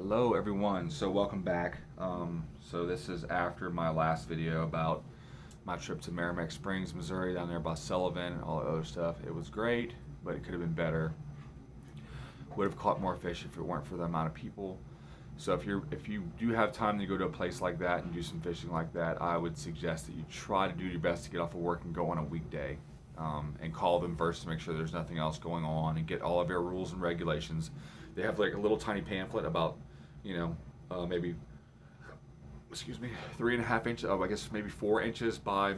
Hello everyone, so welcome back. So this is after my last video about my trip to Merrimack Springs, Missouri, down there by Sullivan and all that other stuff. It was great, but it could have been better. Would have caught more fish if it weren't for the amount of people. So if you do have time to go to a place like that and do some fishing like that, I would suggest that you try to do your best to get off of work and go on a weekday, and call them first to make sure there's nothing else going on and get all of their rules and regulations. They have like a little tiny pamphlet about, maybe, excuse me, 3.5 inches, I guess maybe 4 inches by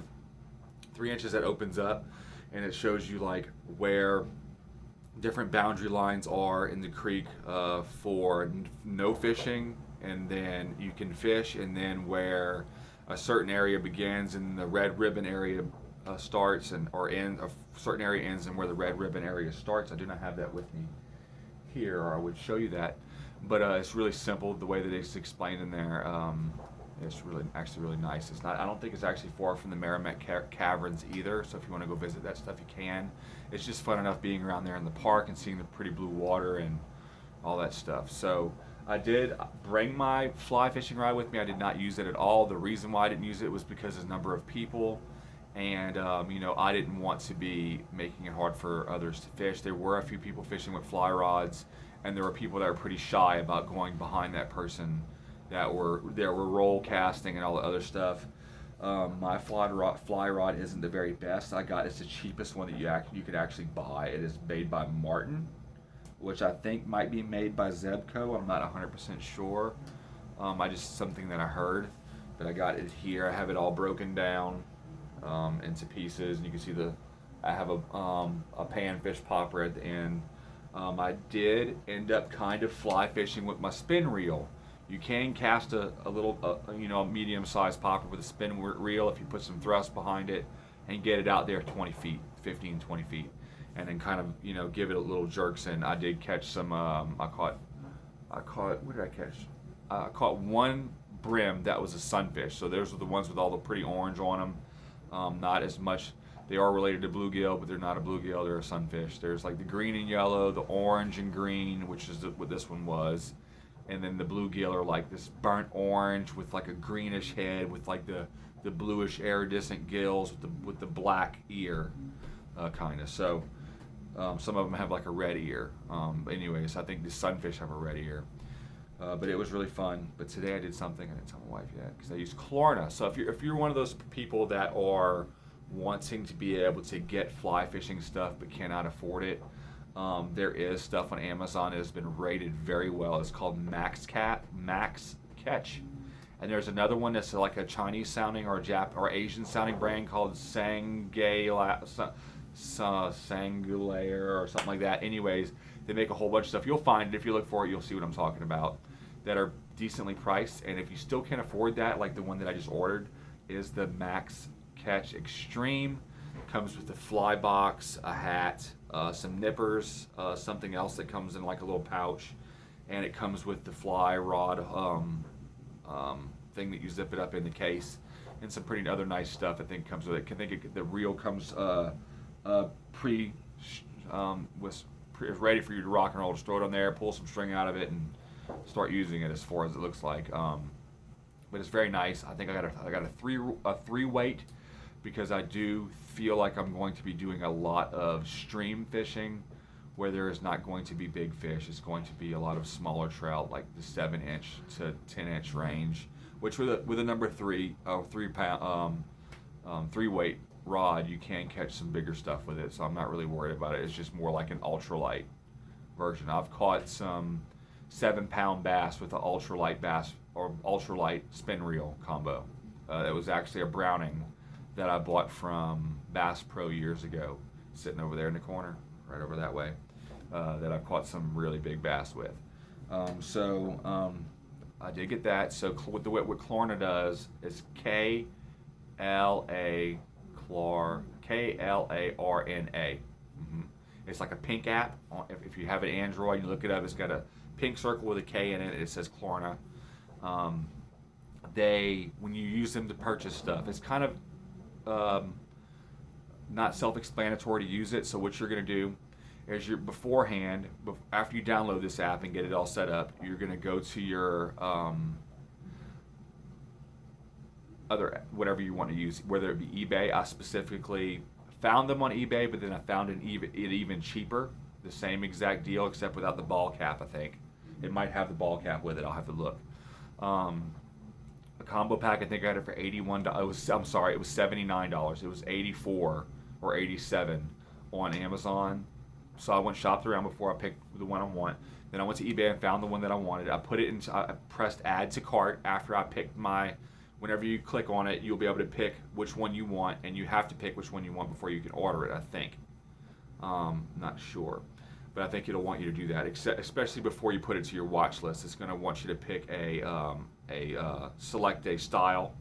3 inches that opens up, and it shows you like where different boundary lines are in the creek for no fishing, and then you can fish, and then where a certain area begins and the red ribbon area starts, and or end a certain area ends, and where the red ribbon area starts. I do not have that with me here, or I would show you that, but it's really simple the way that it's explained in there. It's actually really nice. It's not. I don't think it's actually far from the Merrimack Caverns either. So if you want to go visit that stuff, you can. It's just fun enough being around there in the park and seeing the pretty blue water and all that stuff. So I did bring my fly fishing rod with me. I did not use it at all. The reason why I didn't use it was because of the number of people, and I didn't want to be making it hard for others to fish. There were a few people fishing with fly rods, and there were people that were pretty shy about going behind that person that were roll casting and all the other stuff. My fly rod isn't the very best. It's the cheapest one that you could actually buy. It is made by Martin, which I think might be made by Zebco. I'm not 100% sure. Something that I heard, but I got it here. I have it all broken down into pieces, and you can see I have a panfish popper at the end. I did end up kind of fly fishing with my spin reel. You can cast a medium-sized popper with a spin reel if you put some thrust behind it and get it out there 20 feet, 15, 20 feet, and then kind of, give it a little jerks. And I did catch some, I caught, what did I catch? I caught one brim that was a sunfish. So those are the ones with all the pretty orange on them. Not as much. They are related to bluegill, but they're not a bluegill, they're a sunfish. There's like the green and yellow, the orange and green, which is what this one was. And then the bluegill are like this burnt orange with like a greenish head with like the bluish iridescent gills with the black ear, kind of. So some of them have like a red ear. Anyways, I think the sunfish have a red ear. But it was really fun. But today I did something I didn't tell my wife yet, because I used klarna. So if you're one of those people that are wanting to be able to get fly fishing stuff but cannot afford it, there is stuff on Amazon that has been rated very well. It's called Max Catch, and there's another one that's like a Chinese sounding or Asian sounding brand called Sangulair or something like that. Anyways, they make a whole bunch of stuff. You'll find it if you look for it. You'll see what I'm talking about, that are decently priced. And if you still can't afford that, like the one that I just ordered is the Max Catch Extreme. Comes with a fly box, a hat, some nippers, something else that comes in like a little pouch, and it comes with the fly rod thing that you zip it up in the case, and some pretty other nice stuff I think comes with it. The reel comes ready for you to rock and roll. Just throw it on there, pull some string out of it, and start using it as far as it looks like. But it's very nice. I think I got a three weight, because I do feel like I'm going to be doing a lot of stream fishing where there is not going to be big fish. It's going to be a lot of smaller trout, like the 7-inch to 10-inch range, which with a number 3 weight rod, you can catch some bigger stuff with it. So I'm not really worried about it. It's just more like an ultralight version. I've caught some 7-pound bass with an ultralight bass or ultralight spin reel combo. It was actually a browning that I bought from Bass Pro years ago, sitting over there in the corner, right over that way, that I've caught some really big bass with. I did get that. So what klarna does is Klarna. It's like a pink app. If you have an Android, you look it up. It's got a pink circle with a K in it. It says klarna. When you use them to purchase stuff, it's kind of not self-explanatory to use it. So what you're going to do is you're beforehand, after you download this app and get it all set up, you're going to go to your other, whatever you want to use, whether it be eBay. I specifically found them on eBay, but then I found it even cheaper, the same exact deal except without the ball cap. I think it might have the ball cap with it. I'll have to look. A combo pack, I think I got it for $81. I'm sorry, it was $79. It was $84 or $87 on Amazon. So I went shopped around before I picked the one I want. Then I went to eBay and found the one that I wanted. I put it in. I pressed add to cart after I picked my. Whenever you click on it, you'll be able to pick which one you want, and you have to pick which one you want before you can order it, I think. Not sure, but I think it'll want you to do that, especially before you put it to your watch list. It's going to want you to pick select a style,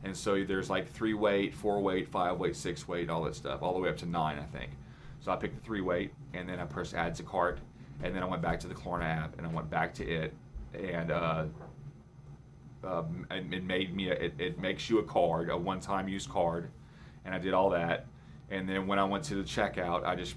and so there's like 3-weight, 4-weight, 5-weight, 6-weight, all that stuff, all the way up to 9, I think. So I picked the 3-weight, and then I pressed add to cart, and then I went back to the Klarna app, and I went back to it, and it made me it makes you a card, a one-time use card, and I did all that. And then when I went to the checkout, I just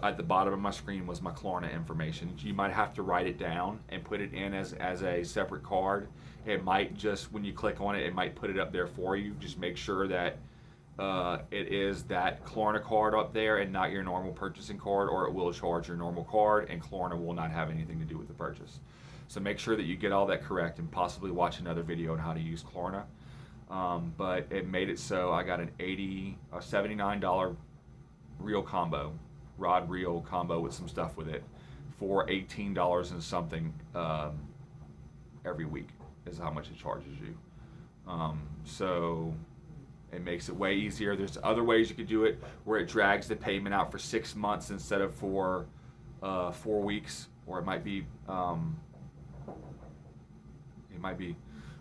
at the bottom of my screen was my Klarna information. You might have to write it down and put it in as a separate card. It might just, when you click on it, it might put it up there for you. Just make sure that it is that Klarna card up there and not your normal purchasing card, or it will charge your normal card, and Klarna will not have anything to do with the purchase. So make sure that you get all that correct, and possibly watch another video on how to use Klarna. But it made it so I got an $79 reel combo, rod reel combo with some stuff with it, for $18 and something every week is how much it charges you. So it makes it way easier. There's other ways you could do it where it drags the payment out for 6 months instead of for 4 weeks, or it might be. It might be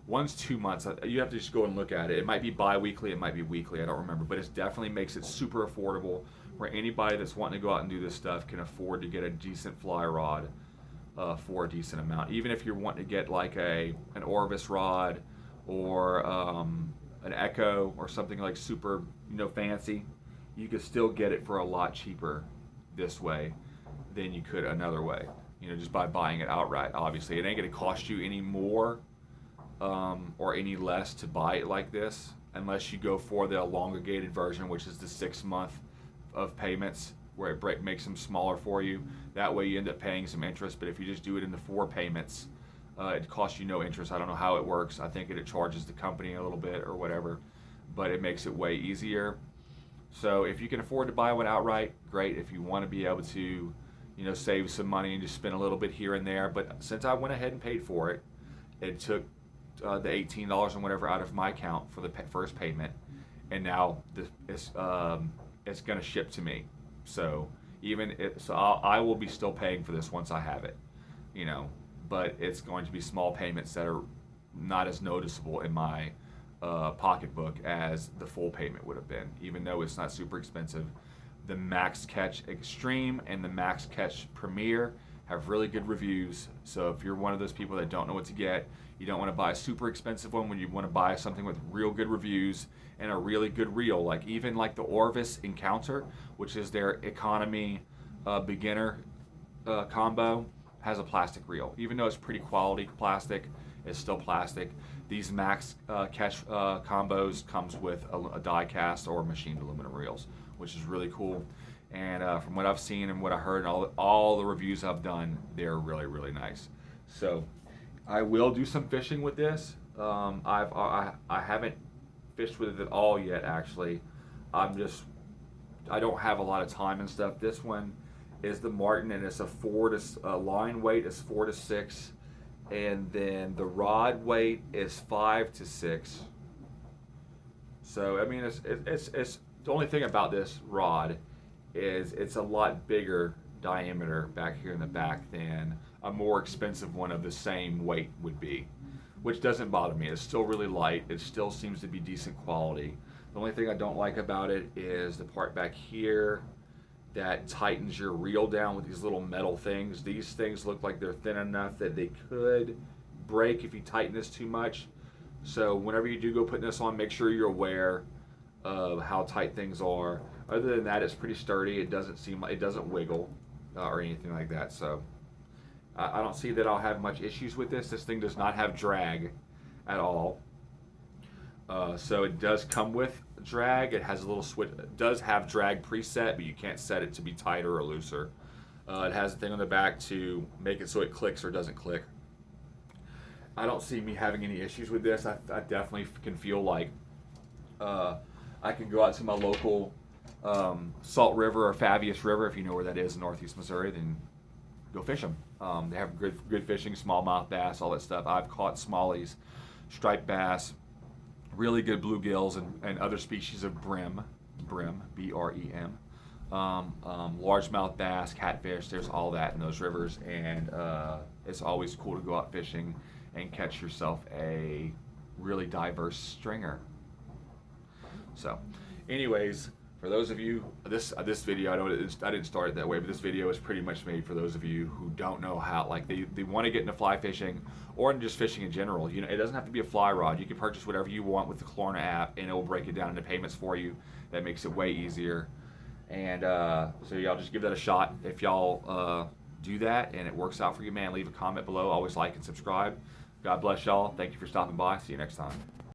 one's 2 months. You have to just go and look at it. It might be bi-weekly, it might be weekly, I don't remember, but it definitely makes it super affordable where anybody that's wanting to go out and do this stuff can afford to get a decent fly rod for a decent amount. Even if you're wanting to get like an Orvis rod or an Echo or something like super fancy, you could still get it for a lot cheaper this way than you could another way. Just by buying it outright. Obviously, it ain't going to cost you any more or any less to buy it like this, unless you go for the elongated version, which is the 6 month of payments, where it makes them smaller for you. That way, you end up paying some interest. But if you just do it in the 4 payments, it costs you no interest. I don't know how it works. I think it charges the company a little bit or whatever, but it makes it way easier. So if you can afford to buy one outright, great. If you want to be able to save some money and just spend a little bit here and there. But since I went ahead and paid for it, it took the $18 and whatever out of my account for the first payment, and now it's going to ship to me. So I will be still paying for this once I have it, but it's going to be small payments that are not as noticeable in my pocketbook as the full payment would have been, even though it's not super expensive. The Max Catch Extreme and the Max Catch Premier have really good reviews. So if you're one of those people that don't know what to get, you don't want to buy a super expensive one, when you want to buy something with real good reviews and a really good reel, like even like the Orvis Encounter, which is their economy beginner combo, has a plastic reel. Even though it's pretty quality plastic, it's still plastic. These Max Catch combos comes with a die cast or machined aluminum reels, which is really cool. And from what I've seen and what I heard and all the reviews I've done, they're really, really nice. So I will do some fishing with this. I haven't fished with it at all yet, actually. I don't have a lot of time and stuff. This one is the Martin, and it's a line weight is 4 to 6, and then the rod weight is 5 to 6. So I mean, it's the only thing about this rod is it's a lot bigger diameter back here in the back than a more expensive one of the same weight would be, which doesn't bother me. It's still really light. It still seems to be decent quality. The only thing I don't like about it is the part back here that tightens your reel down with these little metal things. These things look like they're thin enough that they could break if you tighten this too much. So whenever you do go putting this on, make sure you're aware of how tight things are. Other than that, it's pretty sturdy. It doesn't wiggle. or anything like that. So I don't see that I'll have much issues with this. This thing does not have drag at all. So it does come with drag. It has a little switch. It does have drag preset, but you can't set it to be tighter or looser. It has a thing on the back to make it so it clicks or doesn't click. I don't see me having any issues with this. I definitely can feel like I can go out to my local Salt River or Fabius River, if you know where that is in northeast Missouri, then go fish them. They have good fishing, smallmouth bass, all that stuff. I've caught smallies, striped bass, really good bluegills, and other species of brim, B-R-E-M. Largemouth bass, catfish, there's all that in those rivers, and it's always cool to go out fishing and catch yourself a really diverse stringer. So, anyways, for those of you, this video, I didn't start it that way, but this video is pretty much made for those of you who don't know how, like they want to get into fly fishing or just fishing in general. You know, it doesn't have to be a fly rod. You can purchase whatever you want with the Klarna app, and it will break it down into payments for you. That makes it way easier. And so y'all just give that a shot. If y'all do that and it works out for you, man, leave a comment below. Always like and subscribe. God bless y'all. Thank you for stopping by. See you next time.